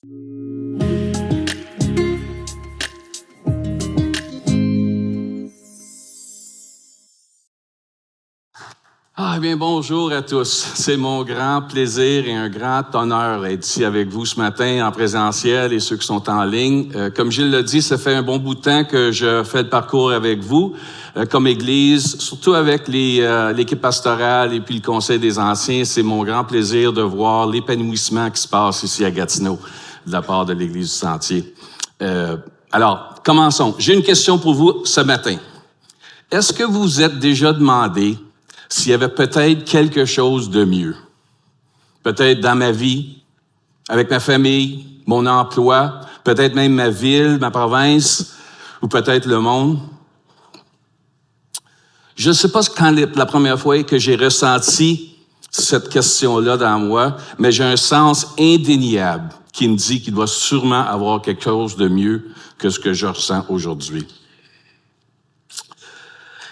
Ah bien, bonjour à tous. C'est mon grand plaisir et un grand honneur d'être ici avec vous ce matin en présentiel et ceux qui sont en ligne. Comme Gilles l'a dit, ça fait un bon bout de temps que je fais le parcours avec vous comme Église, surtout avec l'équipe pastorale et puis le Conseil des anciens. C'est mon grand plaisir de voir l'épanouissement qui se passe ici à Gatineau de la part de l'Église du Sentier. Alors, commençons. J'ai une question pour vous ce matin. Est-ce que vous vous êtes déjà demandé s'il y avait peut-être quelque chose de mieux? Peut-être dans ma vie, avec ma famille, mon emploi, peut-être même ma ville, ma province, ou peut-être le monde. Je ne sais pas quand la première fois que j'ai ressenti cette question-là dans moi, mais j'ai un sens indéniable qui me dit qu'il doit sûrement avoir quelque chose de mieux que ce que je ressens aujourd'hui.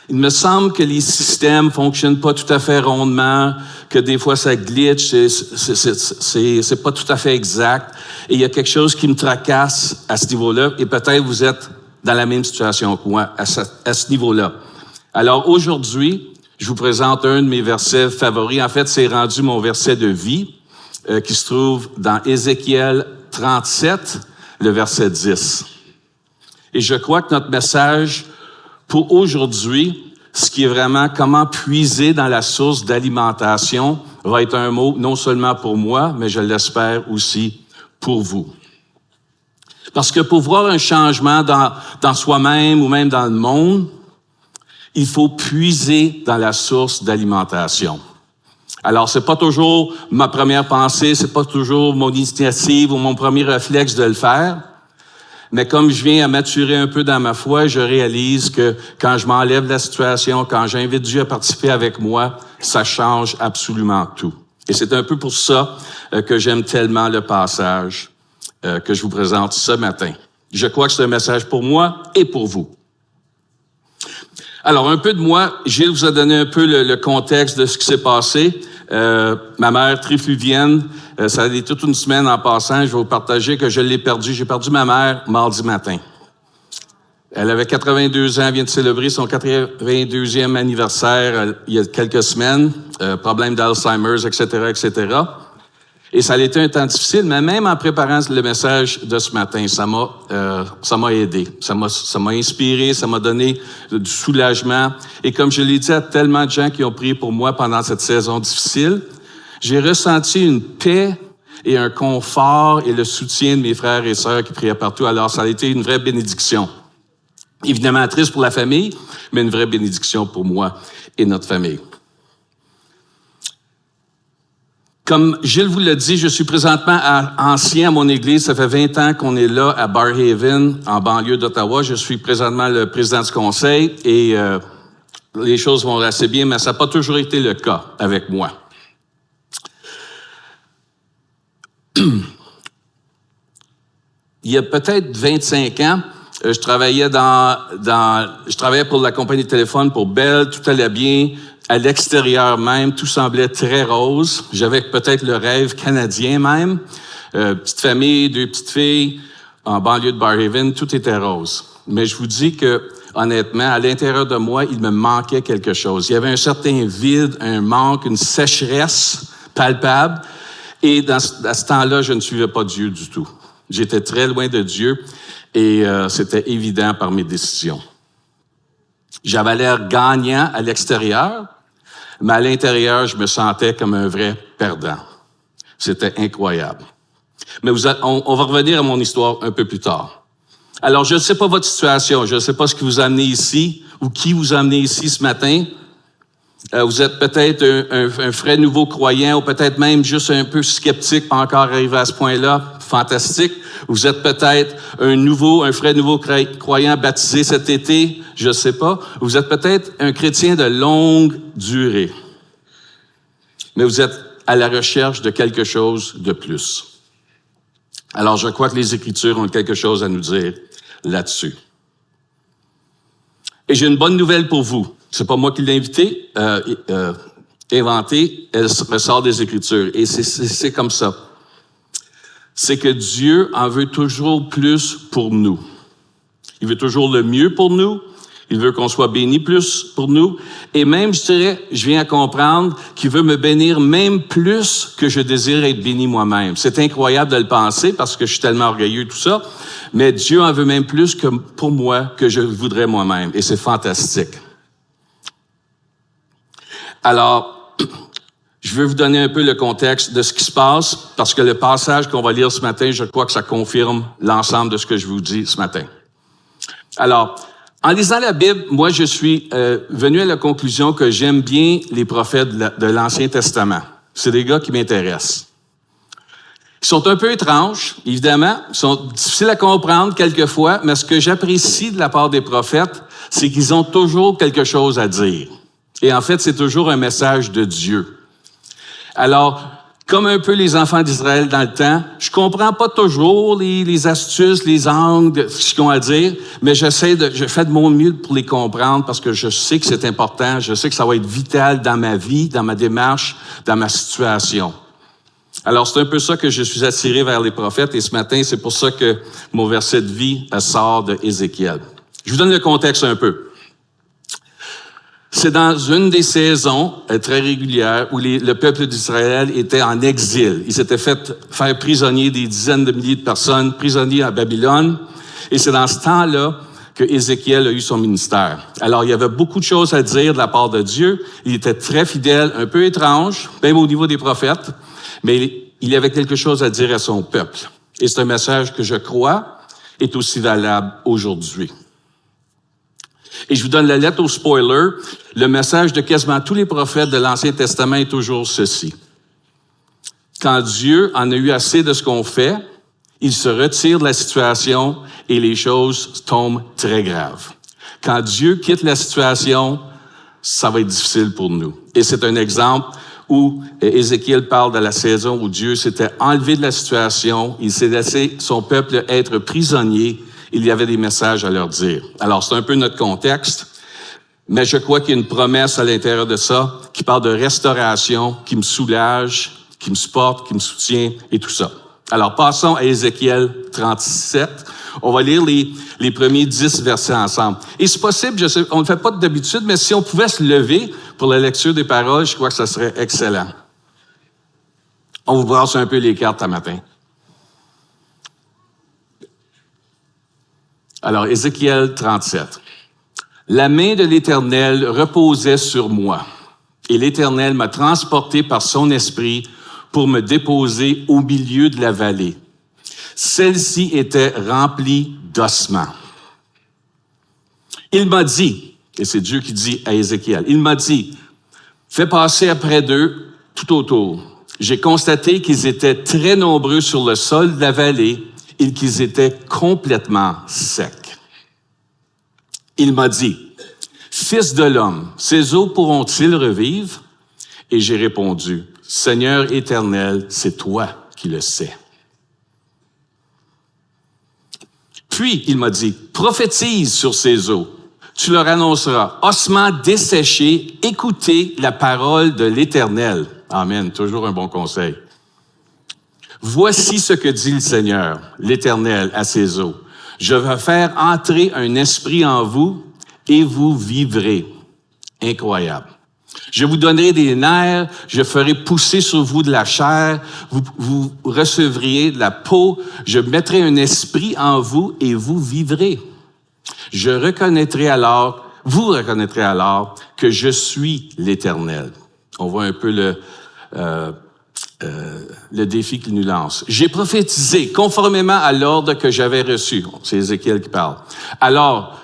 Il me semble que les systèmes fonctionnent pas tout à fait rondement, que des fois ça glitch, c'est pas tout à fait exact. Et il y a quelque chose qui me tracasse à ce niveau-là, et peut-être vous êtes dans la même situation que moi à ce niveau-là. Alors aujourd'hui, je vous présente un de mes versets favoris. En fait, c'est rendu mon verset de vie, qui se trouve dans Ézéchiel 37, le verset 10. Et je crois que notre message pour aujourd'hui, ce qui est vraiment comment puiser dans la source d'alimentation, va être un mot non seulement pour moi, mais je l'espère aussi pour vous. Parce que pour voir un changement dans soi-même ou même dans le monde, il faut puiser dans la source d'alimentation. Alors, c'est pas toujours ma première pensée, c'est pas toujours mon initiative ou mon premier réflexe de le faire. Mais comme je viens à maturer un peu dans ma foi, je réalise que quand je m'enlève de la situation, quand j'invite Dieu à participer avec moi, ça change absolument tout. Et c'est un peu pour ça que j'aime tellement le passage que je vous présente ce matin. Je crois que c'est un message pour moi et pour vous. Alors, un peu de moi, Gilles vous a donné un peu le contexte de ce qui s'est passé. Ma mère trifluvienne, ça a été toute une semaine en passant. Je vais vous partager que je l'ai perdue. J'ai perdu ma mère mardi matin. Elle avait 82 ans, elle vient de célébrer son 82e anniversaire il y a quelques semaines. Problème d'Alzheimer's, etc., etc. Et ça a été un temps difficile, mais même en préparant le message de ce matin, ça m'a aidé. Ça m'a inspiré, ça m'a donné du soulagement. Et comme je l'ai dit à tellement de gens qui ont prié pour moi pendant cette saison difficile, j'ai ressenti une paix et un confort et le soutien de mes frères et sœurs qui priaient partout. Alors, ça a été une vraie bénédiction. Évidemment triste pour la famille, mais une vraie bénédiction pour moi et notre famille. Comme Gilles vous l'a dit, je suis présentement ancien à mon église. Ça fait 20 ans qu'on est là à Barrhaven, en banlieue d'Ottawa. Je suis présentement le président du conseil et les choses vont assez bien, mais ça n'a pas toujours été le cas avec moi. Il y a peut-être 25 ans, je travaillais pour la compagnie de téléphone pour Bell, tout allait bien. À l'extérieur même, tout semblait très rose. J'avais peut-être le rêve canadien même. Petite famille, 2 petites filles, en banlieue de Barrhaven, tout était rose. Mais je vous dis que, honnêtement, à l'intérieur de moi, il me manquait quelque chose. Il y avait un certain vide, un manque, une sécheresse palpable. Et à ce temps-là, je ne suivais pas Dieu du tout. J'étais très loin de Dieu et c'était évident par mes décisions. J'avais l'air gagnant à l'extérieur, mais à l'intérieur, je me sentais comme un vrai perdant. C'était incroyable. Mais on va revenir à mon histoire un peu plus tard. Alors, je ne sais pas votre situation, je ne sais pas ce qui vous a amené ici ou qui vous a amené ici ce matin. Vous êtes peut-être un frais nouveau croyant ou peut-être même juste un peu sceptique, pas encore arrivé à ce point-là. Fantastique. Vous êtes peut-être un frais nouveau croyant baptisé cet été, je ne sais pas. Vous êtes peut-être un chrétien de longue durée. Mais vous êtes à la recherche de quelque chose de plus. Alors, je crois que les Écritures ont quelque chose à nous dire là-dessus. Et j'ai une bonne nouvelle pour vous. C'est pas moi qui l'ai inventée, elle ressort des Écritures. Et c'est comme ça. c'est que Dieu en veut toujours plus pour nous. Il veut toujours le mieux pour nous. Il veut qu'on soit béni plus pour nous. Et même, je viens à comprendre qu'il veut me bénir même plus que je désire être béni moi-même. C'est incroyable de le penser parce que je suis tellement orgueilleux, tout ça. Mais Dieu en veut même plus que pour moi que je voudrais moi-même. Et c'est fantastique. Alors, je veux vous donner un peu le contexte de ce qui se passe parce que le passage qu'on va lire ce matin, je crois que ça confirme l'ensemble de ce que je vous dis ce matin. Alors, en lisant la Bible, moi, je suis venu à la conclusion que j'aime bien les prophètes de l'Ancien Testament. C'est des gars qui m'intéressent. Ils sont un peu étranges, évidemment. Ils sont difficiles à comprendre quelquefois, mais ce que j'apprécie de la part des prophètes, c'est qu'ils ont toujours quelque chose à dire. Et en fait, c'est toujours un message de Dieu. Alors, comme un peu les enfants d'Israël dans le temps, je comprends pas toujours les astuces, les angles de ce qu'ils ont à dire, mais je fais de mon mieux pour les comprendre parce que je sais que c'est important, je sais que ça va être vital dans ma vie, dans ma démarche, dans ma situation. Alors, c'est un peu ça que je suis attiré vers les prophètes et ce matin, c'est pour ça que mon verset de vie sort de Ézéchiel. Je vous donne le contexte un peu. C'est dans une des saisons très régulières où le peuple d'Israël était en exil. Il s'était fait faire prisonnier des dizaines de milliers de personnes, prisonniers à Babylone. Et c'est dans ce temps-là que Ézéchiel a eu son ministère. Alors, il y avait beaucoup de choses à dire de la part de Dieu. Il était très fidèle, un peu étrange, même au niveau des prophètes, mais il avait quelque chose à dire à son peuple. Et c'est un message que je crois est aussi valable aujourd'hui. Et je vous donne la lettre au spoiler. Le message de quasiment tous les prophètes de l'Ancien Testament est toujours ceci. Quand Dieu en a eu assez de ce qu'on fait, il se retire de la situation et les choses tombent très graves. Quand Dieu quitte la situation, ça va être difficile pour nous. Et c'est un exemple où Ézéchiel parle de la saison où Dieu s'était enlevé de la situation, il s'est laissé son peuple être prisonnier. Il y avait des messages à leur dire. Alors, c'est un peu notre contexte, mais je crois qu'il y a une promesse à l'intérieur de ça qui parle de restauration, qui me soulage, qui me supporte, qui me soutient et tout ça. Alors, passons à Ézéchiel 37. On va lire les premiers 10 versets ensemble. Et c'est possible, je sais, on ne le fait pas d'habitude, mais si on pouvait se lever pour la lecture des paroles, je crois que ça serait excellent. On vous brasse un peu les cartes ce matin. Alors, Ézéchiel 37. La main de l'Éternel reposait sur moi, et l'Éternel m'a transporté par son esprit pour me déposer au milieu de la vallée. Celle-ci était remplie d'ossements. Il m'a dit, et c'est Dieu qui dit à Ézéchiel, il m'a dit, fais passer après d'eux tout autour. J'ai constaté qu'ils étaient très nombreux sur le sol de la vallée, et qu'ils étaient complètement secs. Il m'a dit, « Fils de l'homme, ces eaux pourront-ils revivre? » Et j'ai répondu, « Seigneur éternel, c'est toi qui le sais. » Puis il m'a dit, « Prophétise sur ces eaux. Tu leur annonceras, ossements desséchés, écoutez la parole de l'Éternel. » Amen, toujours un bon conseil. Voici ce que dit le Seigneur, l'Éternel, à ses eaux. Je vais faire entrer un esprit en vous et vous vivrez. Incroyable. Je vous donnerai des nerfs, je ferai pousser sur vous de la chair, vous recevriez de la peau, je mettrai un esprit en vous et vous vivrez. Vous reconnaîtrez alors que je suis l'Éternel. On voit un peu le défi qu'il nous lance. J'ai prophétisé conformément à l'ordre que j'avais reçu. C'est Ézéchiel qui parle. Alors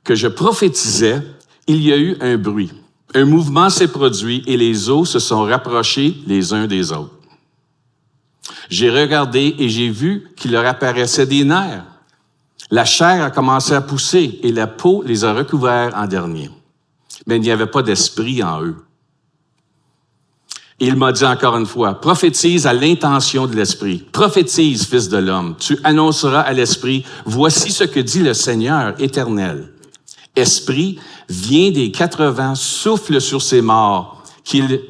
que je prophétisais, il y a eu un bruit. Un mouvement s'est produit et les eaux se sont rapprochées les uns des autres. J'ai regardé et j'ai vu qu'il leur apparaissait des nerfs. La chair a commencé à pousser et la peau les a recouverts en dernier. Mais il n'y avait pas d'esprit en eux. Et il m'a dit encore une fois, prophétise à l'intention de l'Esprit. Prophétise, fils de l'homme. Tu annonceras à l'Esprit, voici ce que dit le Seigneur éternel. Esprit, viens des 4 vents, souffle sur ces morts, qu'ils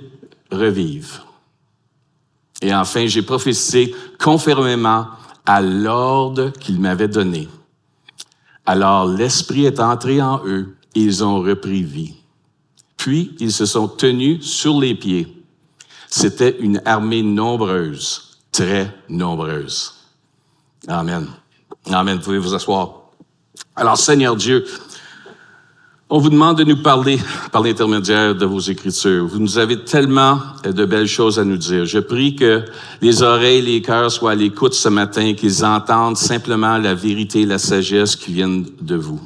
revivent. Et enfin, j'ai prophétisé conformément à l'ordre qu'il m'avait donné. Alors l'Esprit est entré en eux et ils ont repris vie. Puis, ils se sont tenus sur les pieds. C'était une armée nombreuse, très nombreuse. Amen. Amen. Vous pouvez vous asseoir. Alors, Seigneur Dieu, on vous demande de nous parler par l'intermédiaire de vos Écritures. Vous nous avez tellement de belles choses à nous dire. Je prie que les oreilles, les cœurs soient à l'écoute ce matin, qu'ils entendent simplement la vérité et la sagesse qui viennent de vous.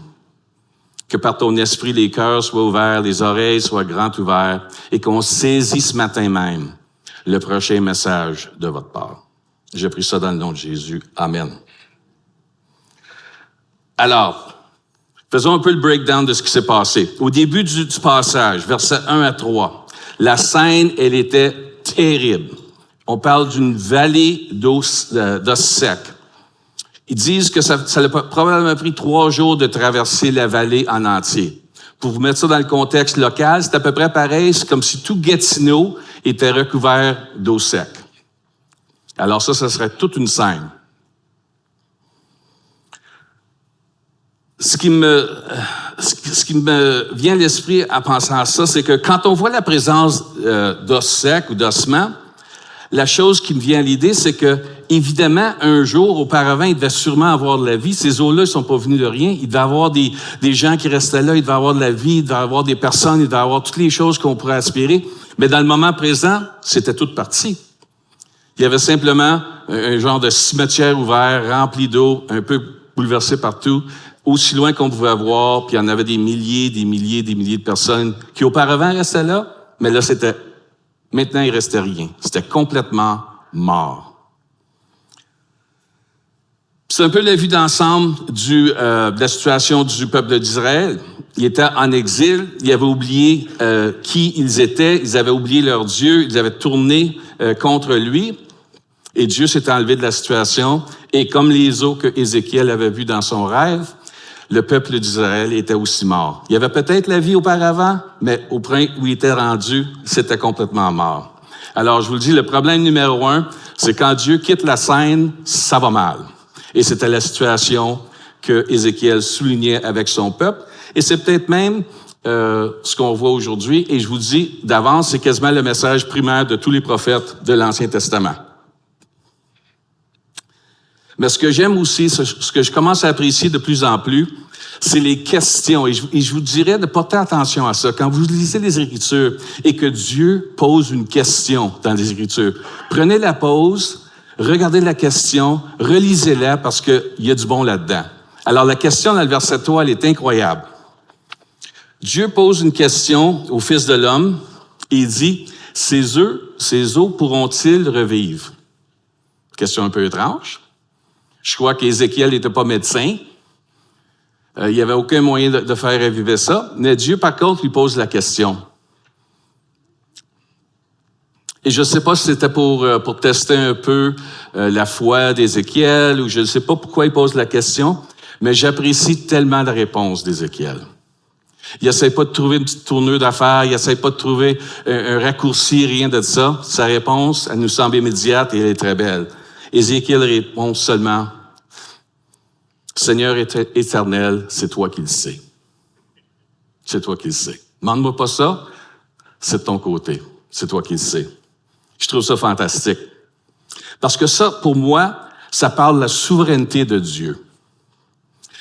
Que par ton esprit, les cœurs soient ouverts, les oreilles soient grand ouvertes et qu'on saisit ce matin même le prochain message de votre part. Je prie ça dans le nom de Jésus. Amen. Alors, faisons un peu le breakdown de ce qui s'est passé. Au début du passage, versets 1 à 3, la scène, elle était terrible. On parle d'une vallée d'os secs. Ils disent que ça a probablement pris 3 jours de traverser la vallée en entier. Pour vous mettre ça dans le contexte local, c'est à peu près pareil. C'est comme si tout Gatineau était recouvert d'eau sec. Alors ça serait toute une scène. Ce qui me vient à l'esprit en pensant à ça, c'est que quand on voit la présence d'os secs ou d'ossements, la chose qui me vient à l'idée, c'est que, évidemment, un jour, auparavant, il devait sûrement avoir de la vie. Ces eaux-là ne sont pas venues de rien. Il devait y avoir des gens qui restaient là, il devait y avoir de la vie, il devait y avoir des personnes, il devait y avoir toutes les choses qu'on pourrait aspirer. Mais dans le moment présent, c'était toute partie. Il y avait simplement un genre de cimetière ouvert, rempli d'eau, un peu bouleversé partout, aussi loin qu'on pouvait voir, puis il y en avait des milliers de personnes qui auparavant restaient là, mais là, maintenant, il restait rien. C'était complètement mort. C'est un peu la vue d'ensemble de la situation du peuple d'Israël. Ils étaient en exil, ils avaient oublié qui ils étaient, ils avaient oublié leur Dieu, ils avaient tourné contre lui, et Dieu s'est enlevé de la situation, et comme les eaux que Ézéchiel avait vues dans son rêve, le peuple d'Israël était aussi mort. Il y avait peut-être la vie auparavant, mais au point où il était rendu, c'était complètement mort. Alors, je vous le dis, le problème numéro 1, c'est quand Dieu quitte la scène, ça va mal. Et c'était la situation que Ézéchiel soulignait avec son peuple. Et c'est peut-être même ce qu'on voit aujourd'hui. Et je vous dis d'avance, c'est quasiment le message primaire de tous les prophètes de l'Ancien Testament. Mais ce que j'aime aussi, ce que je commence à apprécier de plus en plus, c'est les questions. Et je vous dirais de porter attention à ça. Quand vous lisez les Écritures et que Dieu pose une question dans les Écritures, prenez la pause, regardez la question, relisez-la parce qu'il y a du bon là-dedans. Alors, la question dans le verset 3, elle est incroyable. Dieu pose une question au Fils de l'homme et il dit, ces eaux pourront-ils revivre? Question un peu étrange. Je crois qu'Ézéchiel n'était pas médecin. Il n'y avait aucun moyen de faire revivre ça. Mais Dieu, par contre, lui pose la question. Et je ne sais pas si c'était pour tester un peu la foi d'Ézéchiel ou je ne sais pas pourquoi il pose la question, mais j'apprécie tellement la réponse d'Ézéchiel. Il n'essaie pas de trouver une petite tournure d'affaires, il n'essaie pas de trouver un raccourci, rien de ça. Sa réponse, elle nous semble immédiate et elle est très belle. Ézéchiel répond seulement, « Seigneur éternel, c'est toi qui le sais. C'est toi qui le sais. Demande-moi pas ça, c'est de ton côté. C'est toi qui le sais. » Je trouve ça fantastique. Parce que ça, pour moi, ça parle de la souveraineté de Dieu.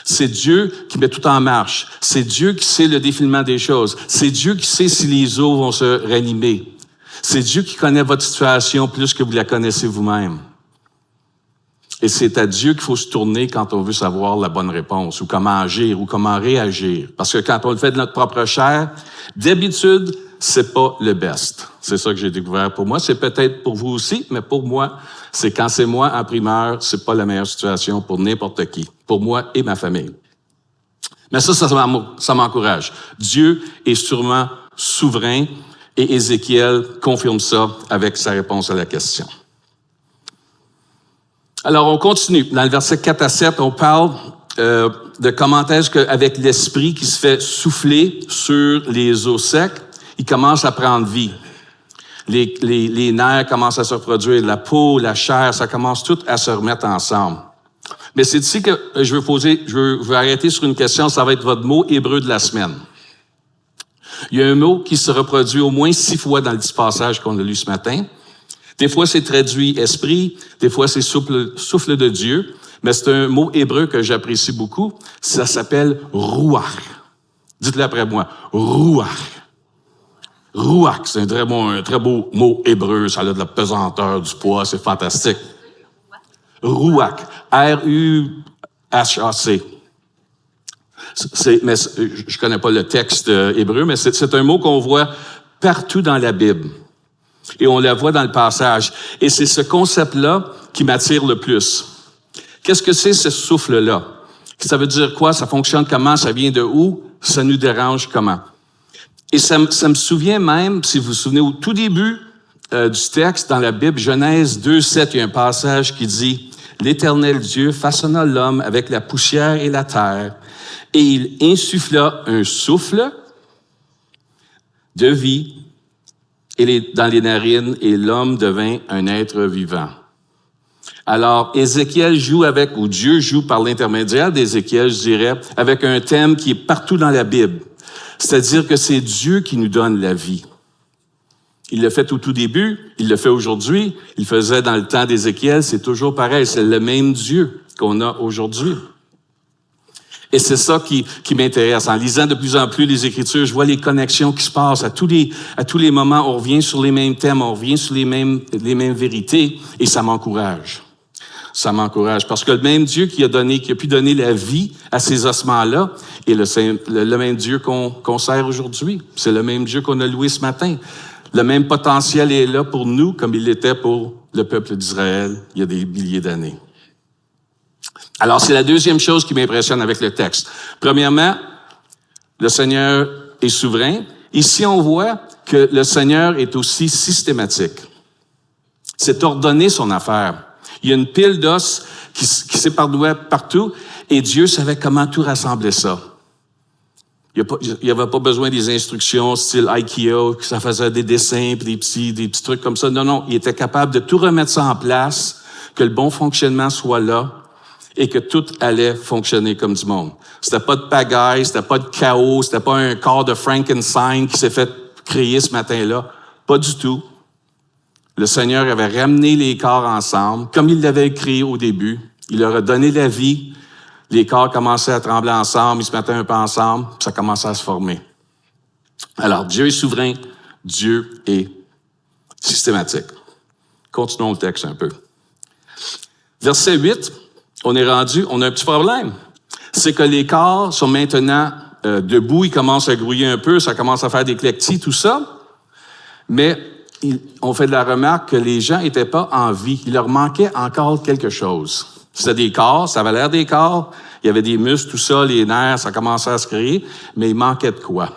C'est Dieu qui met tout en marche. C'est Dieu qui sait le défilement des choses. C'est Dieu qui sait si les eaux vont se ranimer. C'est Dieu qui connaît votre situation plus que vous la connaissez vous-même. Et c'est à Dieu qu'il faut se tourner quand on veut savoir la bonne réponse, ou comment agir, ou comment réagir. Parce que quand on le fait de notre propre chair, d'habitude, c'est pas le best. C'est ça que j'ai découvert pour moi. C'est peut-être pour vous aussi, mais pour moi, c'est quand c'est moi en primeur, c'est pas la meilleure situation pour n'importe qui. Pour moi et ma famille. Mais ça m'encourage. Dieu est sûrement souverain et Ézéchiel confirme ça avec sa réponse à la question. Alors, on continue. Dans le verset 4 à 7, on parle de comment est-ce qu'avec l'esprit qui se fait souffler sur les eaux secs, il commence à prendre vie. les nerfs commencent à se reproduire, la peau, la chair, ça commence tout à se remettre ensemble. Mais c'est ici que je veux arrêter sur une question, ça va être votre mot hébreu de la semaine. Il y a un mot qui se reproduit au moins 6 fois dans le 10 passages qu'on a lu ce matin. Des fois, c'est traduit esprit, des fois, c'est souffle de Dieu, mais c'est un mot hébreu que j'apprécie beaucoup. Ça s'appelle ruach. Dites-le après moi. Ruach. Ruach, c'est un très beau mot hébreu. Ça a de la pesanteur, du poids, c'est fantastique. Ruach. R-U-H-A-C. Je connais pas le texte hébreu, mais c'est un mot qu'on voit partout dans la Bible. Et on la voit dans le passage. Et c'est ce concept-là qui m'attire le plus. Qu'est-ce que c'est ce souffle-là? Ça veut dire quoi? Ça fonctionne comment? Ça vient de où? Ça nous dérange comment? Et ça me souvient même, si vous vous souvenez, au tout début du texte dans la Bible, Genèse 2:7, il y a un passage qui dit « L'Éternel Dieu façonna l'homme avec la poussière et la terre, et il insuffla un souffle de vie dans les narines, et l'homme devint un être vivant. » Alors, Ézéchiel ou Dieu joue par l'intermédiaire d'Ézéchiel, je dirais, avec un thème qui est partout dans la Bible. C'est-à-dire que c'est Dieu qui nous donne la vie. Il l'a fait au tout début, il le fait aujourd'hui, il le faisait dans le temps d'Ézéchiel, c'est toujours pareil, c'est le même Dieu qu'on a aujourd'hui. Et c'est ça qui m'intéresse. En lisant de plus en plus les Écritures, je vois les connexions qui se passent. À tous les moments, on revient sur les mêmes thèmes, on revient sur les mêmes vérités, et ça m'encourage. Ça m'encourage. Parce que le même Dieu qui a pu donner la vie à ces ossements-là est le même Dieu qu'on sert aujourd'hui. C'est le même Dieu qu'on a loué ce matin. Le même potentiel est là pour nous comme il l'était pour le peuple d'Israël il y a des milliers d'années. Alors, c'est la deuxième chose qui m'impressionne avec le texte. Premièrement, le Seigneur est souverain. Ici, on voit que le Seigneur est aussi systématique. C'est ordonné son affaire. Il y a une pile d'os qui s'éparpillait partout et Dieu savait comment tout rassembler ça. Il n'y avait pas besoin des instructions style IKEA, que ça faisait des dessins, puis des petits trucs comme ça. Non, il était capable de tout remettre ça en place, que le bon fonctionnement soit là et que tout allait fonctionner comme du monde. C'était pas de pagaille, c'était pas de chaos, c'était pas un corps de Frankenstein qui s'est fait créer ce matin-là. Pas du tout. Le Seigneur avait ramené les corps ensemble, comme il l'avait créé au début. Il leur a donné la vie. Les corps commençaient à trembler ensemble, ils se mettaient un peu ensemble, puis ça commençait à se former. Alors, Dieu est souverain, Dieu est systématique. Continuons le texte un peu. Verset 8, on a un petit problème. C'est que les corps sont maintenant debout, ils commencent à grouiller un peu, ça commence à faire des clectis, tout ça. Mais on fait de la remarque que les gens n'étaient pas en vie. Il leur manquait encore quelque chose. C'était des corps, ça avait l'air des corps, il y avait des muscles, tout ça, les nerfs, ça commençait à se créer, mais il manquait de quoi?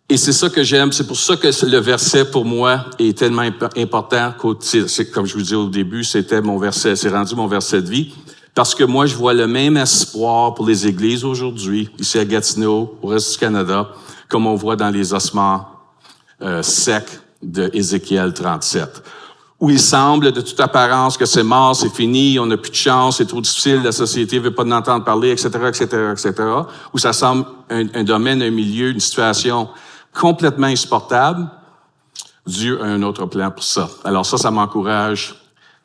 Et c'est ça que j'aime, c'est pour ça que le verset, pour moi, est tellement important. C'est, comme je vous disais au début, c'est rendu mon verset de vie, parce que moi, je vois le même espoir pour les églises aujourd'hui, ici à Gatineau, au reste du Canada, comme on voit dans les ossements secs de Ézéchiel 37. Où il semble, de toute apparence, que c'est mort, c'est fini, on n'a plus de chance, c'est trop difficile, la société ne veut pas en entendre parler, etc., etc., etc., où ça semble un domaine, un milieu, une situation complètement insupportable. Dieu a un autre plan pour ça. Alors ça m'encourage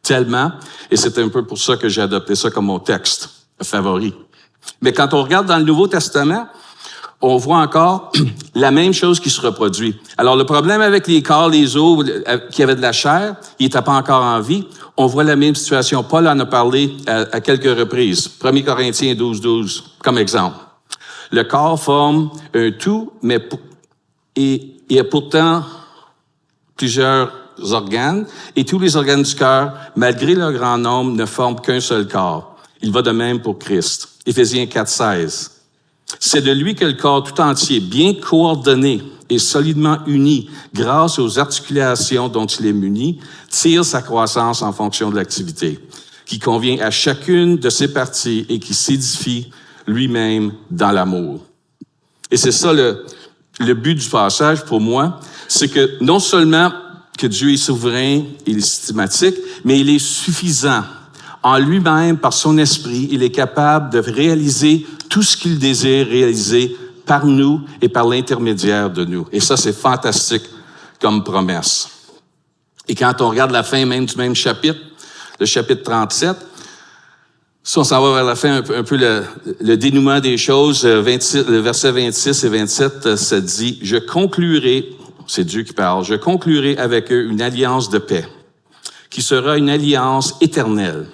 tellement, et c'est un peu pour ça que j'ai adopté ça comme mon texte favori. Mais quand on regarde dans le Nouveau Testament, on voit encore la même chose qui se reproduit. Alors, le problème avec les corps, les os qui avaient de la chair, ils n'étaient pas encore en vie. On voit la même situation. Paul en a parlé à quelques reprises. 1 Corinthiens 12, comme exemple. Le corps forme un tout, mais il y a pourtant plusieurs organes, et tous les organes du cœur, malgré leur grand nombre, ne forment qu'un seul corps. Il va de même pour Christ. Éphésiens 4:16. C'est de lui que le corps tout entier, bien coordonné et solidement uni, grâce aux articulations dont il est muni, tire sa croissance en fonction de l'activité, qui convient à chacune de ses parties et qui s'édifie lui-même dans l'amour. Et c'est ça le but du passage pour moi, c'est que non seulement que Dieu est souverain, il est systématique, mais il est suffisant. En lui-même, par son esprit, il est capable de réaliser tout ce qu'il désire réaliser par nous et par l'intermédiaire de nous. Et ça, c'est fantastique comme promesse. Et quand on regarde la fin même du même chapitre, le chapitre 37, si on s'en va vers la fin, un peu le dénouement des choses, le verset 26 et 27, ça dit « Je conclurai », c'est Dieu qui parle, « Je conclurai avec eux une alliance de paix, qui sera une alliance éternelle.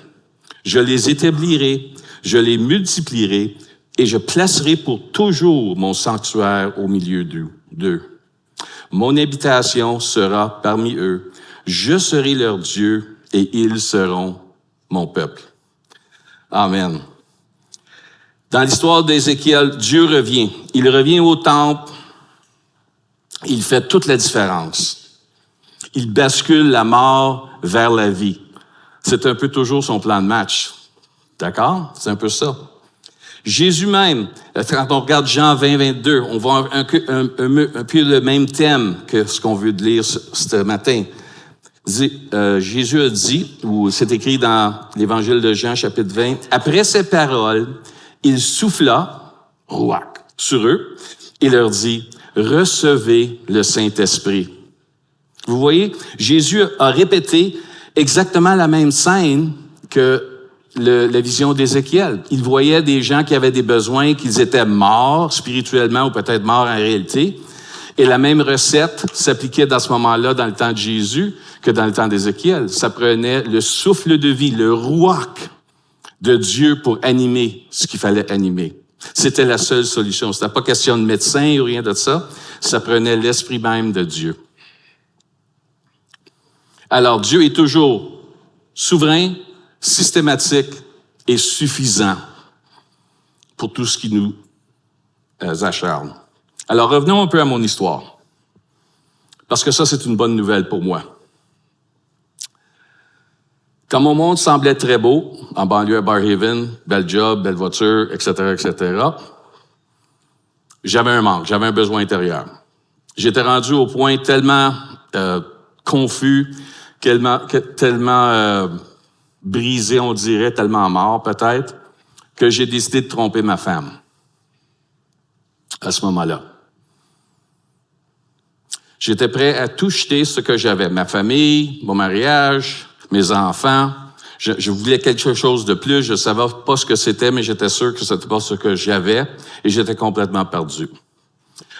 Je les établirai, je les multiplierai, et je placerai pour toujours mon sanctuaire au milieu d'eux. Mon habitation sera parmi eux. Je serai leur Dieu, et ils seront mon peuple. » Amen. Dans l'histoire d'Ézéchiel, Dieu revient. Il revient au temple. Il fait toute la différence. Il bascule la mort vers la vie. C'est un peu toujours son plan de match. D'accord? C'est un peu ça. Jésus même, quand on regarde Jean 20, 22, on voit un peu le même thème que ce qu'on veut lire ce matin. Jésus a dit, ou c'est écrit dans l'Évangile de Jean, chapitre 20, « Après ces paroles, il souffla, rouac, sur eux, et leur dit, « Recevez le Saint-Esprit. » Vous voyez, Jésus a répété exactement la même scène que la vision d'Ézéchiel. Il voyait des gens qui avaient des besoins, qu'ils étaient morts spirituellement ou peut-être morts en réalité. Et la même recette s'appliquait dans ce moment-là, dans le temps de Jésus, que dans le temps d'Ézéchiel. Ça prenait le souffle de vie, le rouac de Dieu pour animer ce qu'il fallait animer. C'était la seule solution. C'était pas question de médecin ou rien de ça. Ça prenait l'esprit même de Dieu. Alors, Dieu est toujours souverain, systématique et suffisant pour tout ce qui nous acharne. Alors, revenons un peu à mon histoire. Parce que ça, c'est une bonne nouvelle pour moi. Quand mon monde semblait très beau, en banlieue à Barrhaven, bel job, belle voiture, etc., j'avais un manque, j'avais un besoin intérieur. J'étais rendu au point tellement confus, tellement brisé, on dirait, tellement mort peut-être, que j'ai décidé de tromper ma femme à ce moment-là. J'étais prêt à tout jeter ce que j'avais, ma famille, mon mariage, mes enfants. Je voulais quelque chose de plus. Je savais pas ce que c'était, mais j'étais sûr que c'était pas ce que j'avais et j'étais complètement perdu.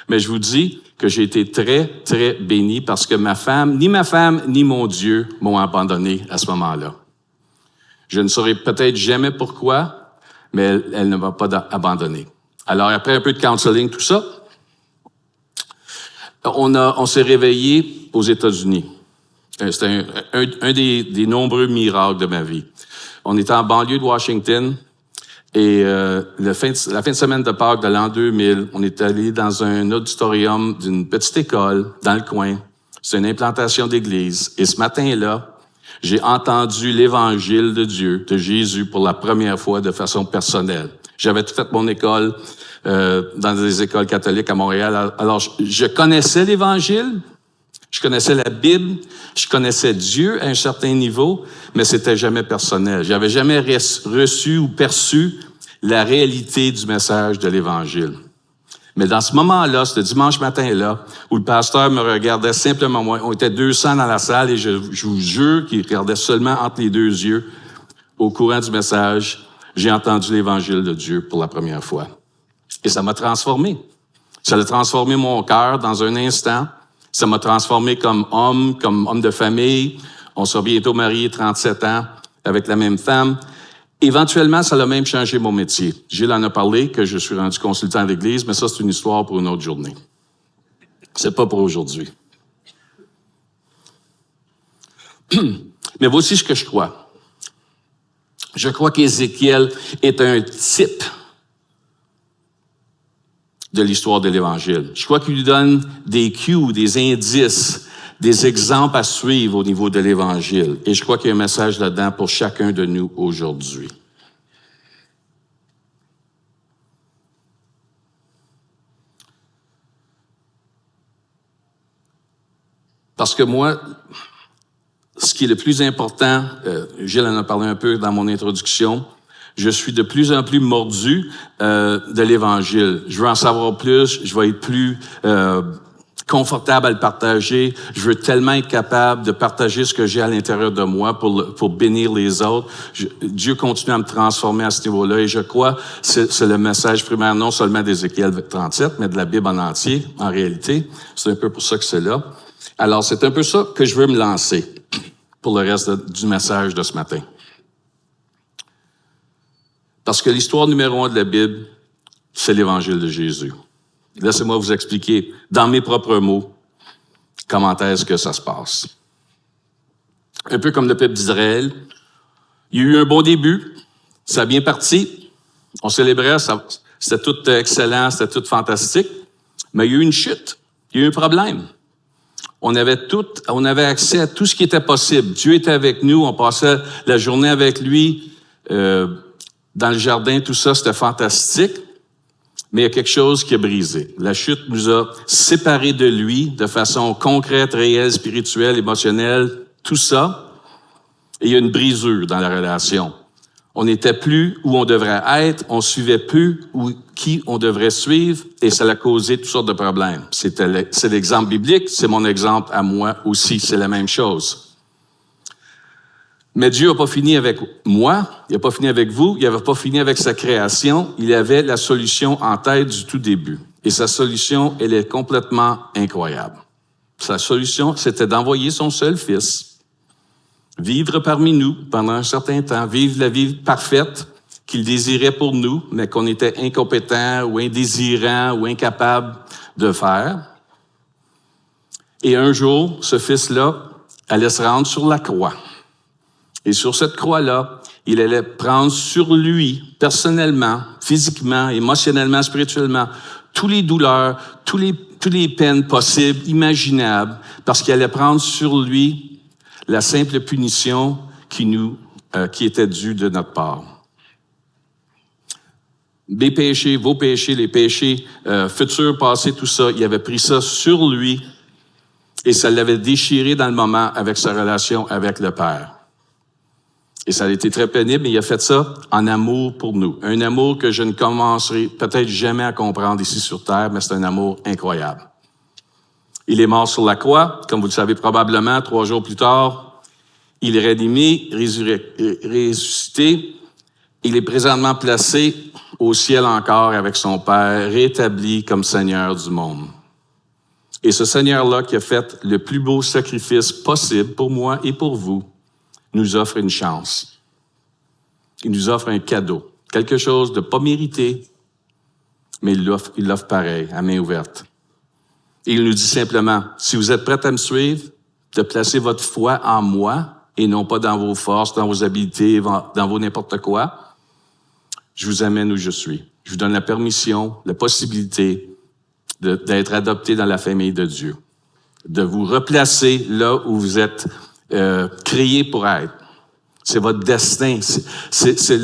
Mais je vous dis que j'ai été très, très béni parce que ma femme, ni mon Dieu m'ont abandonné à ce moment-là. Je ne saurais peut-être jamais pourquoi, mais elle ne m'a pas abandonné. Alors, après un peu de counseling, tout ça, on s'est réveillé aux États-Unis. C'était un des nombreux miracles de ma vie. On était en banlieue de Washington et la fin de semaine de Pâques de l'an 2000, on est allé dans un auditorium d'une petite école dans le coin. C'est une implantation d'église. Et ce matin-là, j'ai entendu l'Évangile de Dieu, de Jésus, pour la première fois de façon personnelle. J'avais tout fait mon école dans des écoles catholiques à Montréal. Alors, je connaissais l'Évangile, je connaissais la Bible, je connaissais Dieu à un certain niveau, mais c'était jamais personnel. J'avais jamais reçu ou perçu la réalité du message de l'Évangile. Mais dans ce moment-là, ce dimanche matin-là, où le pasteur me regardait simplement moi, on était 200 dans la salle et je vous jure qu'il regardait seulement entre les deux yeux, au courant du message, j'ai entendu l'Évangile de Dieu pour la première fois. Et ça m'a transformé. Ça a transformé mon cœur dans un instant. Ça m'a transformé comme homme de famille. On sera bientôt mariés 37 ans avec la même femme. Éventuellement, ça a même changé mon métier. Gilles en a parlé, que je suis rendu consultant à l'Église, mais ça, c'est une histoire pour une autre journée. C'est pas pour aujourd'hui. Mais voici ce que je crois. Je crois qu'Ézéchiel est un type de l'histoire de l'Évangile. Je crois qu'il lui donne des cues, des indices, des exemples à suivre au niveau de l'Évangile. Et je crois qu'il y a un message là-dedans pour chacun de nous aujourd'hui. Parce que moi, ce qui est le plus important, Gilles en a parlé un peu dans mon introduction, je suis de plus en plus mordu de l'Évangile. Je veux en savoir plus, je vais être plus confortable à le partager. Je veux tellement être capable de partager ce que j'ai à l'intérieur de moi pour bénir les autres. Dieu continue à me transformer à ce niveau-là et je crois que c'est le message primaire non seulement d'Ézéchiel 37, mais de la Bible en entier, en réalité. C'est un peu pour ça que c'est là. Alors, c'est un peu ça que je veux me lancer pour le reste du message de ce matin. Parce que l'histoire numéro 1 de la Bible, c'est l'Évangile de Jésus. Laissez-moi vous expliquer, dans mes propres mots, comment est-ce que ça se passe. Un peu comme le peuple d'Israël, il y a eu un bon début, ça a bien parti, on célébrait, c'était tout excellent, c'était tout fantastique, mais il y a eu une chute, il y a eu un problème. On avait accès à tout ce qui était possible. Dieu était avec nous, on passait la journée avec lui, dans le jardin, tout ça, c'était fantastique. Mais il y a quelque chose qui a brisé. La chute nous a séparés de lui de façon concrète, réelle, spirituelle, émotionnelle, tout ça. Et il y a une brisure dans la relation. On n'était plus où on devrait être, on suivait plus qui on devrait suivre, et ça a causé toutes sortes de problèmes. C'est l'exemple biblique, c'est mon exemple à moi aussi, c'est la même chose. Mais Dieu n'a pas fini avec moi, il n'a pas fini avec vous, il n'avait pas fini avec sa création, il avait la solution en tête du tout début. Et sa solution, elle est complètement incroyable. Sa solution, c'était d'envoyer son seul fils, vivre parmi nous pendant un certain temps, vivre la vie parfaite qu'il désirait pour nous, mais qu'on était incompétent ou indésirant ou incapable de faire. Et un jour, ce fils-là allait se rendre sur la croix. Et sur cette croix-là, il allait prendre sur lui, personnellement, physiquement, émotionnellement, spirituellement, toutes les douleurs, toutes les peines possibles, imaginables, parce qu'il allait prendre sur lui la simple punition qui était due de notre part. Mes péchés, vos péchés, les péchés futurs, passés, tout ça, il avait pris ça sur lui et ça l'avait déchiré dans le moment avec sa relation avec le Père. Et ça a été très pénible, mais il a fait ça en amour pour nous. Un amour que je ne commencerai peut-être jamais à comprendre ici sur Terre, mais c'est un amour incroyable. Il est mort sur la croix, comme vous le savez probablement, 3 jours plus tard. Il est réanimé, ressuscité. Il est présentement placé au ciel encore avec son Père, rétabli comme Seigneur du monde. Et ce Seigneur-là qui a fait le plus beau sacrifice possible pour moi et pour vous, nous offre une chance. Il nous offre un cadeau. Quelque chose de pas mérité, mais il l'offre pareil, à main ouverte. Et il nous dit simplement, si vous êtes prêts à me suivre, de placer votre foi en moi, et non pas dans vos forces, dans vos habiletés, dans vos n'importe quoi, je vous amène où je suis. Je vous donne la permission, la possibilité d'être adopté dans la famille de Dieu. De vous replacer là où vous êtes créé pour être. C'est votre destin. C'est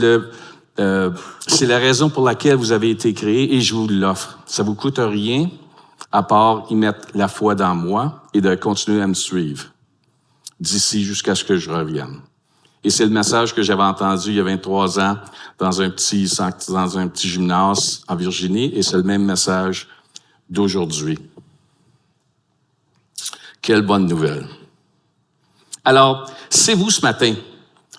la raison pour laquelle vous avez été créé et je vous l'offre. Ça vous coûte rien à part y mettre la foi dans moi et de continuer à me suivre d'ici jusqu'à ce que je revienne. Et c'est le message que j'avais entendu il y a 23 ans dans un petit gymnase en Virginie et c'est le même message d'aujourd'hui. Quelle bonne nouvelle. Alors, c'est vous ce matin.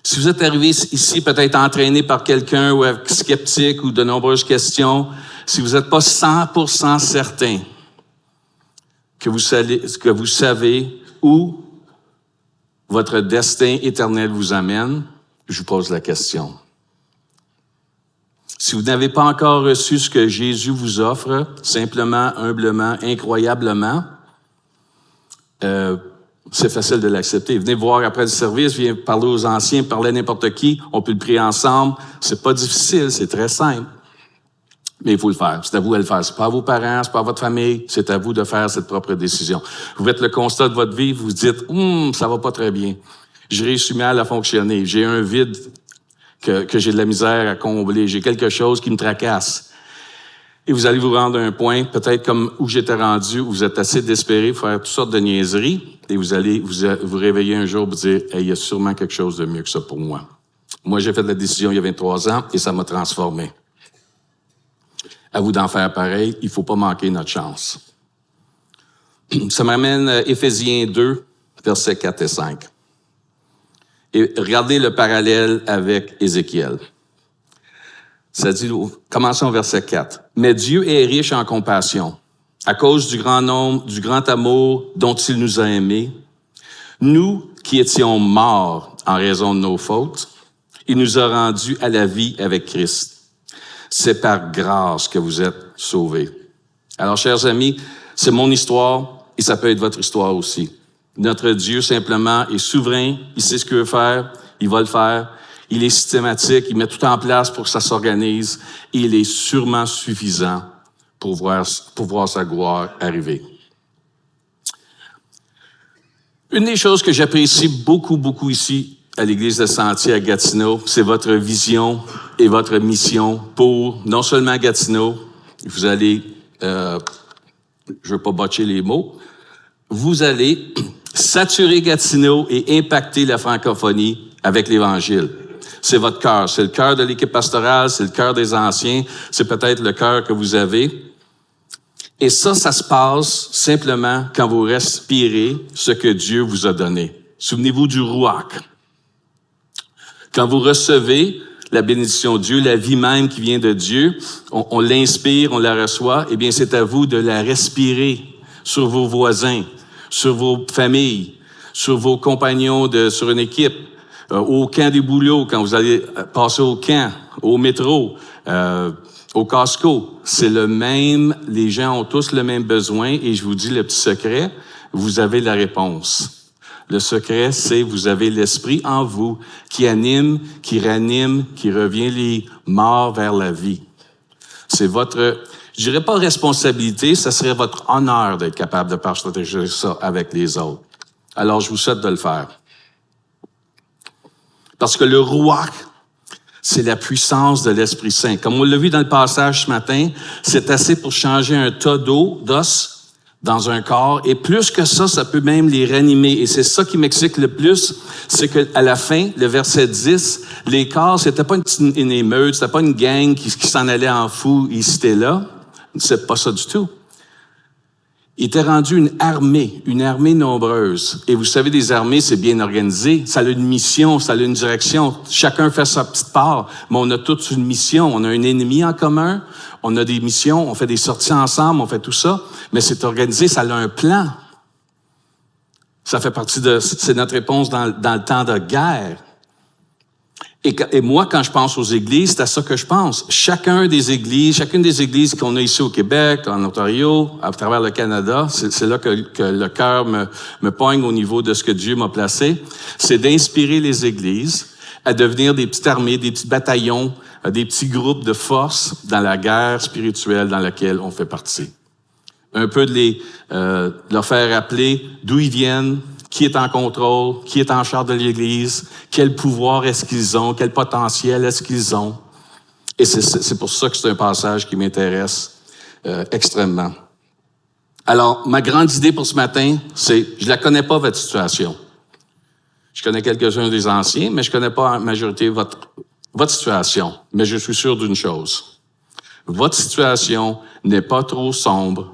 Si vous êtes arrivé ici peut-être entraîné par quelqu'un ou sceptique ou de nombreuses questions, si vous n'êtes pas 100% certain que vous savez où votre destin éternel vous amène, je vous pose la question. Si vous n'avez pas encore reçu ce que Jésus vous offre, simplement, humblement, incroyablement, c'est facile de l'accepter. Venez voir après le service, venez parler aux anciens, parler à n'importe qui, on peut le prier ensemble. C'est pas difficile, c'est très simple. Mais il faut le faire. C'est à vous de le faire. C'est pas à vos parents, c'est pas à votre famille, c'est à vous de faire cette propre décision. Vous faites le constat de votre vie, vous vous dites, ça va pas très bien. Je réussis mal à fonctionner. J'ai un vide que j'ai de la misère à combler. J'ai quelque chose qui me tracasse. Et vous allez vous rendre à un point, peut-être comme où j'étais rendu, où vous êtes assez désespéré pour faire toutes sortes de niaiseries, et vous allez vous réveiller un jour et vous dire, hey, il y a sûrement quelque chose de mieux que ça pour moi. Moi, j'ai fait la décision il y a 23 ans et ça m'a transformé. À vous d'en faire pareil, il ne faut pas manquer notre chance. Ça m'amène à Éphésiens 2, versets 4 et 5. Et regardez le parallèle avec Ézéchiel. Ça dit, commençons au verset 4. « Mais Dieu est riche en compassion, à cause du grand nombre, du grand amour dont il nous a aimés. Nous qui étions morts en raison de nos fautes, il nous a rendus à la vie avec Christ. C'est par grâce que vous êtes sauvés. » Alors, chers amis, c'est mon histoire et ça peut être votre histoire aussi. Notre Dieu, simplement, est souverain. Il sait ce qu'il veut faire. Il va le faire. Il est systématique. Il met tout en place pour que ça s'organise. Et il est sûrement suffisant pour voir sa gloire arriver. Une des choses que j'apprécie beaucoup, beaucoup ici à l'Église de Sentier à Gatineau, c'est votre vision et votre mission pour non seulement Gatineau, vous allez, je ne veux pas botcher les mots, vous allez saturer Gatineau et impacter la francophonie avec l'Évangile. C'est votre cœur, c'est le cœur de l'équipe pastorale, c'est le cœur des anciens, c'est peut-être le cœur que vous avez. Et ça se passe simplement quand vous respirez ce que Dieu vous a donné. Souvenez-vous du Ruach. Quand vous recevez la bénédiction de Dieu, la vie même qui vient de Dieu, on l'inspire, on la reçoit, eh bien c'est à vous de la respirer sur vos voisins, sur vos familles, sur vos compagnons sur une équipe, au camp des boulots, quand vous allez passer au camp, au métro, au Costco. C'est le même, les gens ont tous le même besoin et je vous dis le petit secret, vous avez la réponse. Le secret, c'est vous avez l'Esprit en vous qui anime, qui ranime, qui revient les morts vers la vie. C'est votre, je dirais pas responsabilité, ça serait votre honneur d'être capable de partager ça avec les autres. Alors, je vous souhaite de le faire. Parce que le Ruach, c'est la puissance de l'Esprit Saint. Comme on l'a vu dans le passage ce matin, c'est assez pour changer un tas d'os dans un corps. Et plus que ça peut même les ranimer. Et c'est ça qui m'excite le plus, c'est qu'à la fin, le verset 10, les corps, c'était pas une émeute, c'était pas une gang qui s'en allait en fou ici et là. C'est pas ça du tout. Il était rendu une armée nombreuse. Et vous savez, des armées, c'est bien organisé. Ça a une mission, ça a une direction. Chacun fait sa petite part, mais on a toute une mission. On a un ennemi en commun, on a des missions, on fait des sorties ensemble, on fait tout ça. Mais c'est organisé, ça a un plan. Ça fait partie c'est notre réponse dans le temps de guerre. Et moi, quand je pense aux églises, c'est à ça que je pense. Chacune des églises qu'on a ici au Québec, en Ontario, à travers le Canada, c'est là que le cœur me poigne au niveau de ce que Dieu m'a placé, c'est d'inspirer les églises à devenir des petites armées, des petits bataillons, des petits groupes de force dans la guerre spirituelle dans laquelle on fait partie. Un peu de leur faire rappeler d'où ils viennent, qui est en contrôle, qui est en charge de l'Église, quel pouvoir est-ce qu'ils ont, quel potentiel est-ce qu'ils ont. Et c'est pour ça que c'est un passage qui m'intéresse extrêmement. Alors, ma grande idée pour ce matin, c'est, je la connais pas, votre situation. Je connais quelques-uns des anciens, mais je connais pas en majorité votre situation. Mais je suis sûr d'une chose. Votre situation n'est pas trop sombre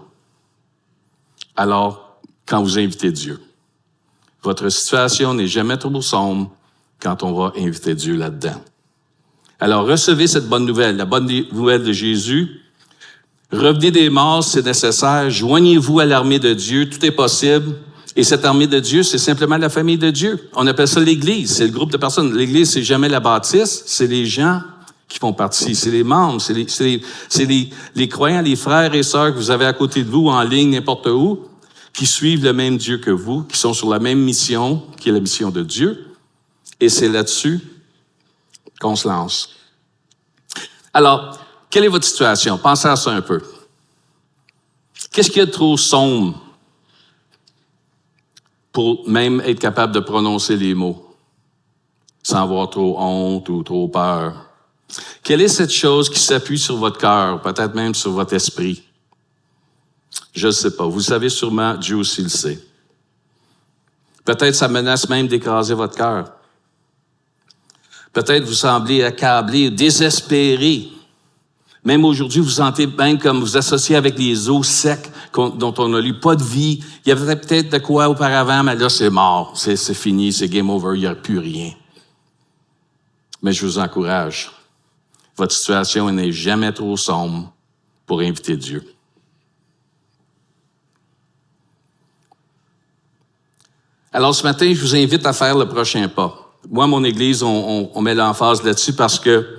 alors quand vous invitez Dieu. Votre situation n'est jamais trop sombre quand on va inviter Dieu là-dedans. Alors, recevez cette bonne nouvelle, la bonne nouvelle de Jésus. Revenez des morts, c'est nécessaire. Joignez-vous à l'armée de Dieu, tout est possible. Et cette armée de Dieu, c'est simplement la famille de Dieu. On appelle ça l'Église, c'est le groupe de personnes. L'Église, c'est jamais la bâtisse, c'est les gens qui font partie, c'est les membres, c'est les croyants, les frères et sœurs que vous avez à côté de vous, en ligne, n'importe où, qui suivent le même Dieu que vous, qui sont sur la même mission, qui est la mission de Dieu. Et c'est là-dessus qu'on se lance. Alors, quelle est votre situation? Pensez à ça un peu. Qu'est-ce qu'il y a de trop sombre pour même être capable de prononcer les mots sans avoir trop honte ou trop peur? Quelle est cette chose qui s'appuie sur votre cœur, peut-être même sur votre esprit? Je ne sais pas. Vous savez sûrement, Dieu aussi le sait. Peut-être ça menace même d'écraser votre cœur. Peut-être vous semblez accablé, désespéré. Même aujourd'hui, vous sentez même comme vous associez avec les eaux secs dont on a lu, pas de vie. Il y avait peut-être de quoi auparavant, mais là, c'est mort. C'est fini, c'est game over, il n'y a plus rien. Mais je vous encourage. Votre situation n'est jamais trop sombre pour inviter Dieu. Alors, ce matin, je vous invite à faire le prochain pas. Moi, mon Église, on met l'emphase là-dessus parce que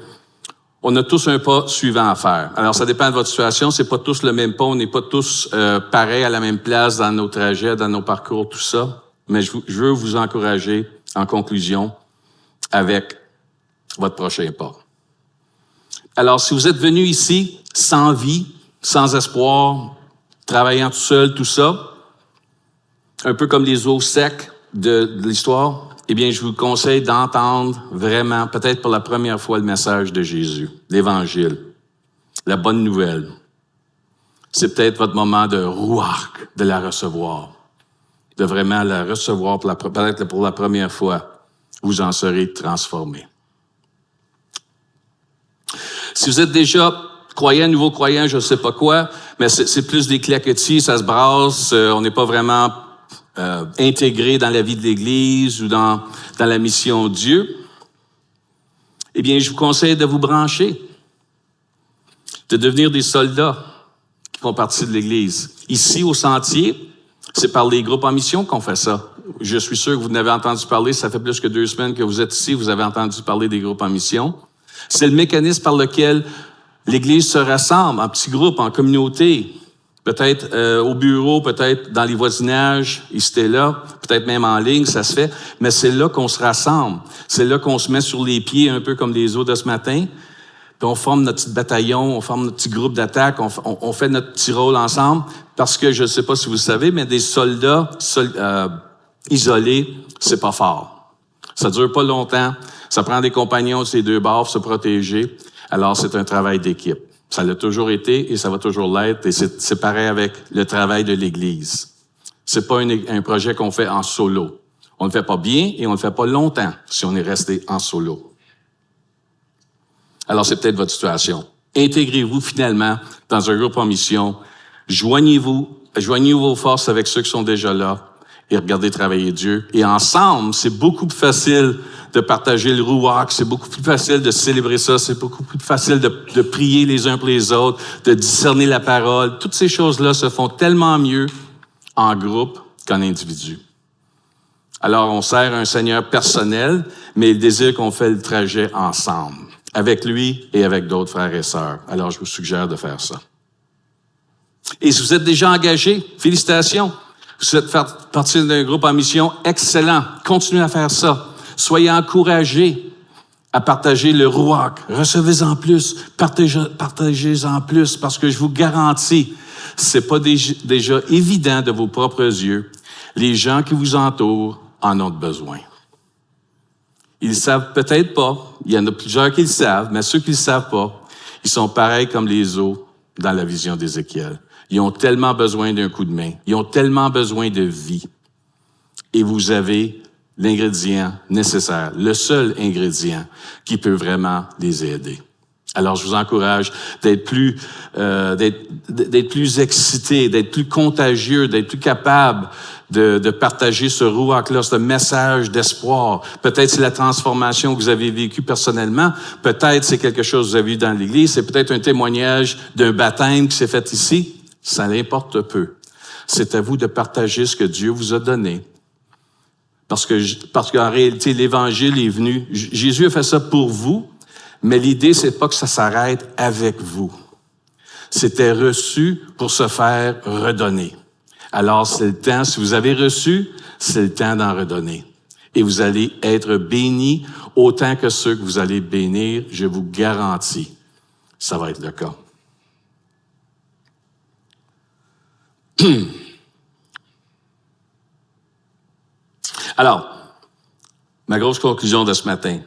on a tous un pas suivant à faire. Alors, ça dépend de votre situation. C'est pas tous le même pas. On n'est pas tous pareils à la même place dans nos trajets, dans nos parcours, tout ça. Mais je veux vous encourager, en conclusion, avec votre prochain pas. Alors, si vous êtes venu ici sans vie, sans espoir, travaillant tout seul, tout ça, un peu comme les eaux secs de l'histoire, eh bien, je vous conseille d'entendre vraiment, peut-être pour la première fois, le message de Jésus, l'Évangile, la bonne nouvelle. C'est peut-être votre moment de rouark, de la recevoir, de vraiment la recevoir peut-être pour la première fois. Vous en serez transformés. Si vous êtes déjà croyant, nouveau croyant, je ne sais pas quoi, mais c'est plus des claquetis, ça se brasse, on n'est pas vraiment intégré dans la vie de l'Église ou dans la mission de Dieu, eh bien, je vous conseille de vous brancher, de devenir des soldats qui font partie de l'Église. Ici, au Sentier, c'est par les groupes en mission qu'on fait ça. Je suis sûr que vous en avez entendu parler, ça fait plus que 2 semaines que vous êtes ici, vous avez entendu parler des groupes en mission. C'est le mécanisme par lequel l'Église se rassemble en petits groupes, en communauté, peut-être au bureau, peut-être dans les voisinages, ici et là, peut-être même en ligne, ça se fait, mais c'est là qu'on se rassemble. C'est là qu'on se met sur les pieds, un peu comme les eaux de ce matin, puis on forme notre petit bataillon, on forme notre petit groupe d'attaque, on fait notre petit rôle ensemble, parce que je ne sais pas si vous le savez, mais des soldats isolés, c'est pas fort. Ça dure pas longtemps, ça prend des compagnons de ces deux bords pour se protéger, alors c'est un travail d'équipe. Ça l'a toujours été et ça va toujours l'être. Et c'est pareil avec le travail de l'Église. C'est pas un projet qu'on fait en solo. On ne le fait pas bien et on ne le fait pas longtemps si on est resté en solo. Alors, c'est peut-être votre situation. Intégrez-vous finalement dans un groupe en mission. Joignez vos forces avec ceux qui sont déjà là et regardez travailler Dieu. Et ensemble, c'est beaucoup plus facile de partager le rouark, c'est beaucoup plus facile de célébrer ça, c'est beaucoup plus facile de prier les uns pour les autres, de discerner la parole. Toutes ces choses-là se font tellement mieux en groupe qu'en individu. Alors, on sert un Seigneur personnel, mais il désire qu'on fait le trajet ensemble, avec lui et avec d'autres frères et sœurs. Alors, je vous suggère de faire ça. Et si vous êtes déjà engagé, félicitations. Vous êtes partie d'un groupe en mission, excellent. Continuez à faire ça. Soyez encouragés à partager le rouark. Recevez-en plus, partagez-en plus, parce que je vous garantis, c'est pas déjà évident de vos propres yeux. Les gens qui vous entourent en ont besoin. Ils le savent peut-être pas. Il y en a plusieurs qui le savent, mais ceux qui le savent pas, ils sont pareils comme les eaux dans la vision d'Ézéchiel. Ils ont tellement besoin d'un coup de main. Ils ont tellement besoin de vie. Et vous avez l'ingrédient nécessaire, le seul ingrédient qui peut vraiment les aider. Alors, je vous encourage d'être plus excité, d'être plus contagieux, d'être plus capable de partager ce rouark-là, ce message d'espoir. Peut-être c'est la transformation que vous avez vécue personnellement. Peut-être c'est quelque chose que vous avez vu dans l'Église. C'est peut-être un témoignage d'un baptême qui s'est fait ici. Ça l'importe peu. C'est à vous de partager ce que Dieu vous a donné. Parce qu'en réalité, l'Évangile est venu. Jésus a fait ça pour vous, mais l'idée, c'est pas que ça s'arrête avec vous. C'était reçu pour se faire redonner. Alors, c'est le temps, si vous avez reçu, c'est le temps d'en redonner. Et vous allez être bénis autant que ceux que vous allez bénir, je vous garantis, ça va être le cas. Alors, ma grosse conclusion de ce matin.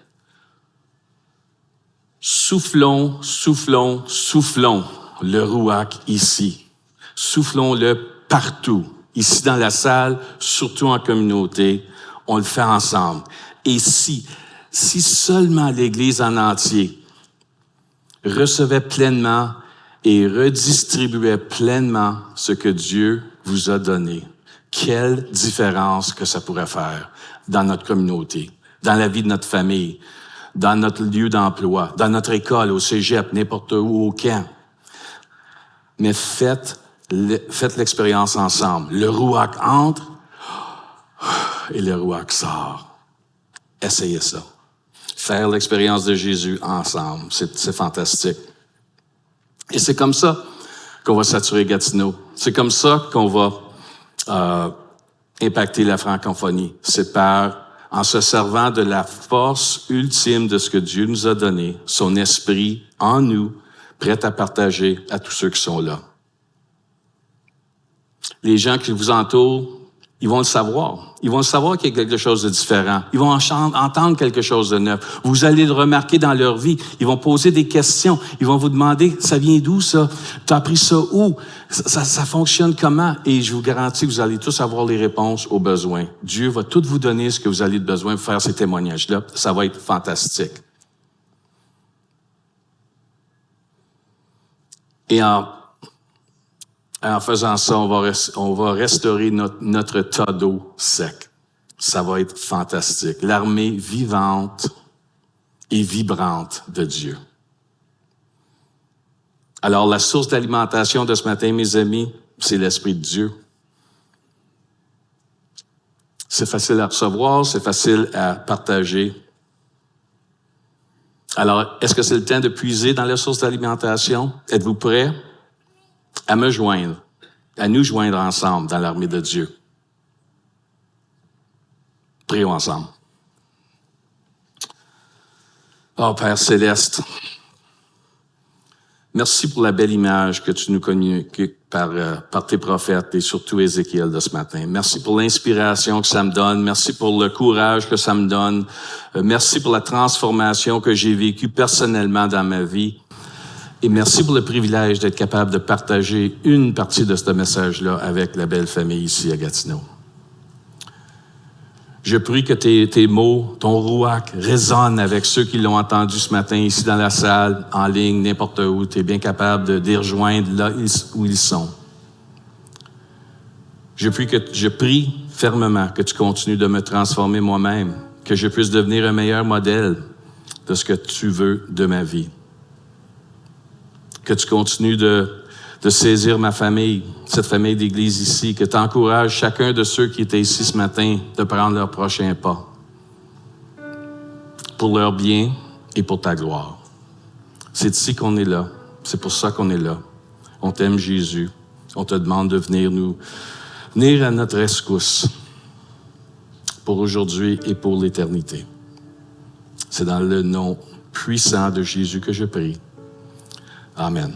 Soufflons, soufflons, soufflons le Ruach ici. Soufflons-le partout. Ici dans la salle, surtout en communauté, on le fait ensemble. Et si seulement l'Église en entier recevait pleinement et redistribuait pleinement ce que Dieu vous a donné, quelle différence que ça pourrait faire dans notre communauté, dans la vie de notre famille, dans notre lieu d'emploi, dans notre école, au cégep, n'importe où, au camp. Mais faites l'expérience ensemble. Le Ruach entre et le Ruach sort. Essayez ça. Faire l'expérience de Jésus ensemble, c'est fantastique. Et c'est comme ça qu'on va saturer Gatineau. C'est comme ça qu'on va impacter la francophonie. C'est en se servant de la force ultime de ce que Dieu nous a donné, son esprit en nous, prêt à partager à tous ceux qui sont là. Les gens qui vous entourent, ils vont le savoir. Ils vont le savoir qu'il y a quelque chose de différent. Ils vont entendre quelque chose de neuf. Vous allez le remarquer dans leur vie. Ils vont poser des questions. Ils vont vous demander, ça vient d'où ça? T'as appris ça où? Ça fonctionne comment? Et je vous garantis que vous allez tous avoir les réponses aux besoins. Dieu va tout vous donner ce que vous avez besoin pour faire ces témoignages-là. Ça va être fantastique. Et en faisant ça, on va restaurer notre tas d'eau sec. Ça va être fantastique. L'armée vivante et vibrante de Dieu. Alors, la source d'alimentation de ce matin, mes amis, c'est l'Esprit de Dieu. C'est facile à recevoir, c'est facile à partager. Alors, est-ce que c'est le temps de puiser dans la source d'alimentation? Êtes-vous prêts à me joindre, à nous joindre ensemble dans l'armée de Dieu? Prions ensemble. Oh, Père Céleste, merci pour la belle image que tu nous communiques par tes prophètes et surtout Ézéchiel de ce matin. Merci pour l'inspiration que ça me donne. Merci pour le courage que ça me donne. Merci pour la transformation que j'ai vécue personnellement dans ma vie. Et merci pour le privilège d'être capable de partager une partie de ce message-là avec la belle famille ici à Gatineau. Je prie que tes mots, ton Ruach, résonnent avec ceux qui l'ont entendu ce matin ici dans la salle, en ligne, n'importe où. Tu es bien capable de les rejoindre là où ils sont. Je prie fermement que tu continues de me transformer moi-même, que je puisse devenir un meilleur modèle de ce que tu veux de ma vie. Que tu continues de saisir ma famille, cette famille d'église ici, que tu encourages chacun de ceux qui étaient ici ce matin de prendre leur prochain pas pour leur bien et pour ta gloire. C'est ici qu'on est là. C'est pour ça qu'on est là. On t'aime, Jésus. On te demande de venir à notre rescousse pour aujourd'hui et pour l'éternité. C'est dans le nom puissant de Jésus que je prie. Amen.